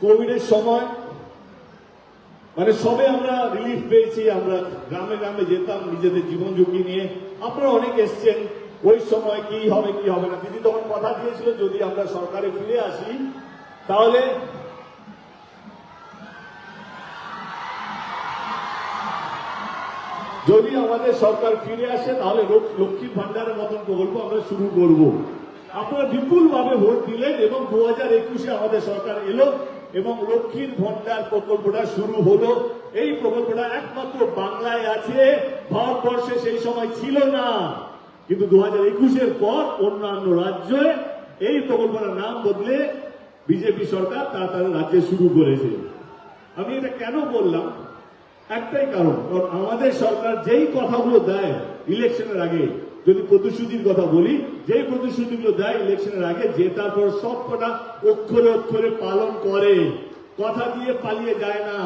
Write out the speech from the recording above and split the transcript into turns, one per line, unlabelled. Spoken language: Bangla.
কোভিডের সময় মানে সবে আমরা রিলিফ পেয়েছি, আমরা গ্রামে গ্রামে যেতাম নিজেদের জীবন ঝুঁকি নিয়ে। আপনারা অনেক এসছেন, ওই সময় কি হবে কি হবে না। দিদি তখন কথা দিয়েছিল যদি আমরা সরকারে ফিরে আসি তাহলে যদি আমাদের সরকার ফিরে আসে তাহলে লক্ষ্মীর ভান্ডারের মতন প্রকল্প আমরা শুরু করব। আপনারা বিপুল ভাবে ভোট দিলেন এবং 2021-এ আমাদের সরকার এলো এবং লক্ষ্মীর ভান্ডার প্রকল্পটা শুরু হলো। এই প্রকল্পটা একমাত্র বাংলায় আছে, ভারতবর্ষে সেই সময় ছিল না, কিন্তু 2021-এর পর অন্যান্য রাজ্যে এই প্রকল্পটার নাম বদলে বিজেপি সরকার তাদের রাজ্যে শুরু করেছে। আমি এটা কেন বললাম, একটাই কারণ আমাদের সরকার যেই কথাগুলো দেয় ইলেকশনের আগে, যদি প্রতিশ্রুতির কথা বলি, যেই প্রতিশ্রুতিগুলো দেয় ইলেকশনের আগে জেতার পর সব কটা অক্ষরে অক্ষরে পালন করে, কথা দিয়ে পালিয়ে যায় না।